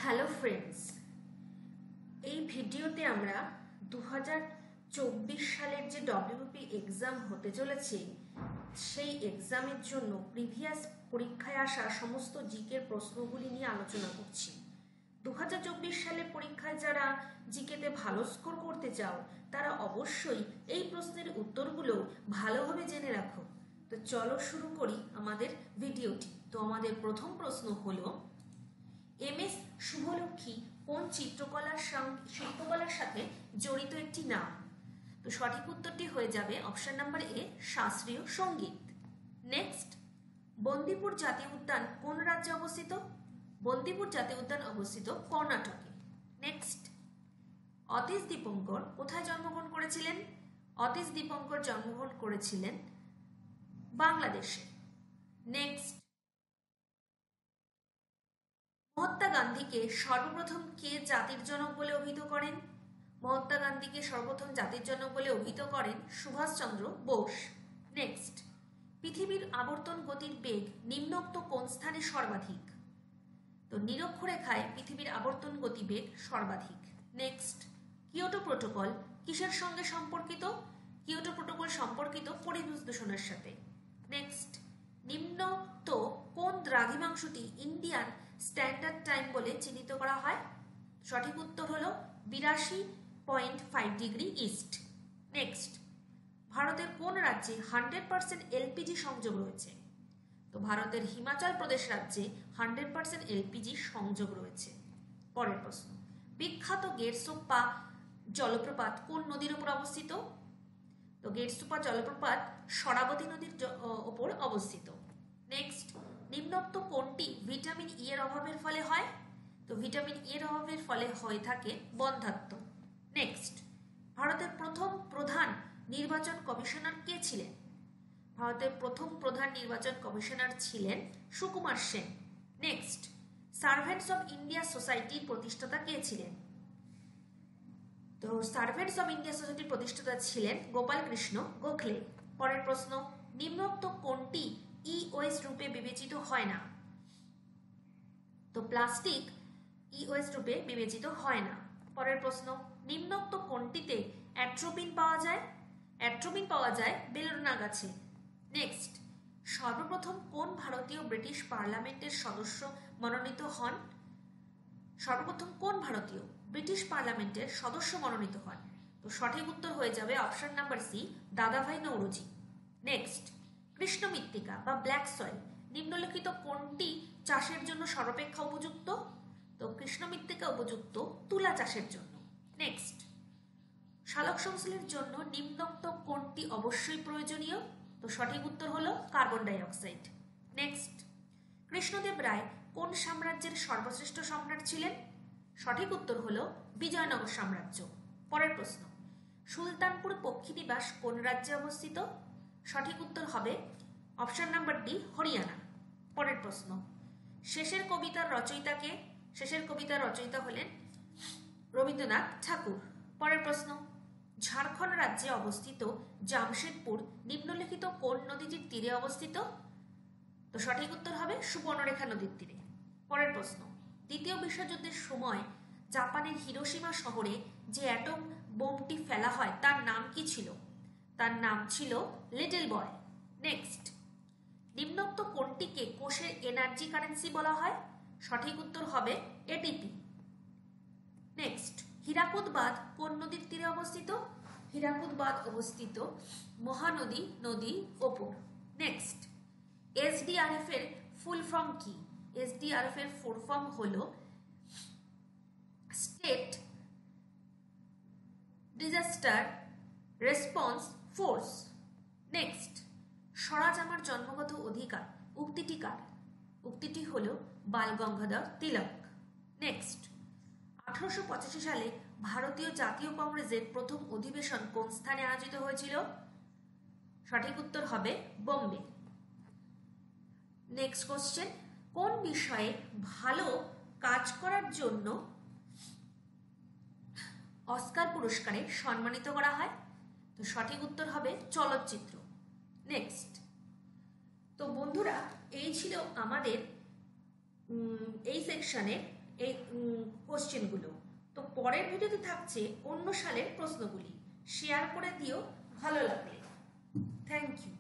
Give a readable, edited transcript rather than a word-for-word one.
Hello friends, এই ভিডিওতে আমরা 2024 সালের যে ডব্লিউপি এক্সাম হতে চলেছে সেই এক্সামের জন্য প্রিভিয়াস পরীক্ষায় আসা সমস্ত জিকের প্রশ্নগুলি নিয়ে আলোচনা করছি। 2024 সালের পরীক্ষায় যারা জিকেতে ভালো স্কোর করতে চাও তারা অবশ্যই এই প্রশ্নের উত্তরগুলো ভালোভাবে জেনে রাখো। তো চলো শুরু করি আমাদের ভিডিওটি। তো আমাদের প্রথম প্রশ্ন হলো, এমএস শুভলক্ষ্মী কোন শিল্পকলার সাথে জড়িত একটি নাম? তো সঠিক উত্তরটি হয়ে যাবে অপশন নাম্বার এ, শাস্ত্রীয় সঙ্গীত। নেক্সট, বন্দিপুর জাতীয় উদ্যান কোন রাজ্যে অবস্থিত? বন্দিপুর জাতীয় উদ্যান অবস্থিত কর্ণাটকে। নেক্সট, অতীশ দীপঙ্কর কোথায় জন্মগ্রহণ করেছিলেন? অতীশ দীপঙ্কর জন্মগ্রহণ করেছিলেন বাংলাদেশে। নেক্সট, মহাত্মা গান্ধীকে সর্বপ্রথম কে জাতির জনক বলে অভিহিত করেন? মহাত্মা গান্ধীকে সর্বপ্রথম জাতির জনক বলে অভিহিত করেন সুভাষচন্দ্র বোস। নেক্সট, পৃথিবীর আবর্তন গতির বেগ নিম্নোক্ত কোন স্থানে সর্বাধিক? তো নিরক্ষরেখায় পৃথিবীর আবর্তন গতিবেগ সর্বাধিক। নেক্সট, কিয়োটো প্রোটোকল কিসের সঙ্গে সম্পর্কিত? কিয়োটো প্রোটোকল সম্পর্কিত পরিবেশ দূষণের সাথে। নেক্সট, নিম্নোক্ত কোন দ্রাঘিমাংশটি ইন্ডিয়ান স্ট্যান্ডার্ড টাইম বলে চিহ্নিত করা হয়? সঠিক উত্তর হলো 82.5 ডিগ্রি ইস্ট। নেক্সট, ভারতের কোন রাজ্যে 100% এলপিজি সংযোগ রয়েছে? তো ভারতের হিমাচল প্রদেশ রাজ্যে 100% এলপিজি সংযোগ রয়েছে। পরের প্রশ্ন, বিখ্যাত গেরসোপ্পা জলপ্রপাত কোন নদীর উপর অবস্থিত? তো গেরসোপ্পা জলপ্রপাত শরাবতী নদীর ওপর অবস্থিত। নেক্সট, নিম্নোক্ত কোনটি ভিটামিন ই এর অভাবের ফলে হয়? তো ভিটামিন ই এর অভাবের ফলে হয়ে থাকে বন্ধ্যাত্ব। নেক্সট, ভারতের প্রথম প্রধান নির্বাচন কমিশনার কে ছিলেন? ভারতের প্রথম প্রধান নির্বাচন কমিশনার ছিলেন Sukumar Sen. Next, servants of India সোসাইটির প্রতিষ্ঠাতা কে ছিলেন? তো সার্ভেন্টস অফ ইন্ডিয়া সোসাইটির প্রতিষ্ঠাতা ছিলেন গোপাল কৃষ্ণ গোখলে। পরের প্রশ্ন, নিম্নোক্ত কোনটি ই ওয়েস্ট রূপে বিবেচিত হয় না? তো প্লাস্টিক ই ওয়েস্ট রূপে বিবেচিত হয় না। পরের প্রশ্ন, নিম্নোক্ত কোনটিতে অ্যাট্রোপিন পাওয়া যায়? অ্যাট্রোপিন পাওয়া যায় বেলুড়না গাছে। নেক্সট, সর্বপ্রথম কোন ভারতীয় ব্রিটিশ পার্লামেন্টের সদস্য মনোনীত হন? সর্বপ্রথম কোন ভারতীয় ব্রিটিশ পার্লামেন্টের সদস্য মনোনীত হন? তো সঠিক উত্তর হয়ে যাবে অপশন নাম্বার সি, দাদাভাই নৌরোজি। নেক্সট, কৃষ্ণ মৃত্তিকা বা ব্ল্যাক সয়েল নিম্নলিখিত কোনটি চাষের জন্য সর্বাপেক্ষা উপযুক্ত? তো কৃষ্ণ মৃত্তিকা উপযুক্ত তুলা চাষের জন্য। নেক্সট, সালোক সংশ্লেষের জন্য নিম্নোক্ত কোনটি অবশ্যই প্রয়োজনীয়? তো সঠিক উত্তর হলো carbon die oxide. Next, Krishnadeva রায় কোন সাম্রাজ্যের সর্বশ্রেষ্ঠ সম্রাট ছিলেন? সঠিক উত্তর হলো বিজয়নগর সাম্রাজ্য। পরের প্রশ্ন, সুলতানপুর পক্ষী নিবাস কোন রাজ্যে অবস্থিত? সঠিক উত্তর হবে অপশন নাম্বার ডি, হরিয়ানা। পরের প্রশ্ন, শেষের কবিতার রচয়িতাকে? শেষের কবিতার রচয়িতা হলেন রবীন্দ্রনাথ ঠাকুর। পরের প্রশ্ন, ঝাড়খণ্ড রাজ্যে অবস্থিত জামশেদপুর নিম্নলিখিত কোন নদীটির তীরে অবস্থিত? তো সঠিক উত্তর হবে সুবর্ণরেখা নদীর তীরে। পরের প্রশ্ন, দ্বিতীয় বিশ্বযুদ্ধের সময় জাপানের হিরোশিমা শহরে যে অ্যাটম বোমটি ফেলা হয় তার নাম কি ছিল? তার নাম ছিল লিটল বয়। নেক্সট, নিম্নোক্ত কোনটিকে কোষের এনার্জি কারেন্সি বলা হয়? সঠিক উত্তর হবে এটিপি। নেক্সট, হীরাকুদ বাঁধ কোন নদীর তীরে অবস্থিত? হীরাকুদ বাঁধ অবস্থিত মহানদী নদীর ওপর। নেক্সট, এসডিআরএফ এর ফুল ফর্ম কি? এসডিআরএফ এর ফুল ফর্ম হলো state disaster response force. Next, Swaraj আমার জন্মগত অধিকার উক্তিটি কার? উক্তিটি হলো বাল গঙ্গাধর তিলক। নেক্সট, 1885 সালে ভারতীয় জাতীয় কংগ্রেসের প্রথম অধিবেশন কোন স্থানে আয়োজিত হয়েছিল? সঠিক উত্তর হবে বোম্বে। নেক্সট কোশ্চেন, কোন বিষয়ে ভালো কাজ করার জন্য অস্কার পুরস্কারে সম্মানিত করা হয়? তো সঠিক উত্তর হবে চলচ্চিত্র। নেক্সট, তো বন্ধুরা এই ছিল আমাদের এই সেকশনে এই কোশ্চেনগুলো। তো পরের ভিডিওতে থাকছে অন্য সালের প্রশ্নগুলি। শেয়ার করে দিও ভালো লাগলে। Thank you.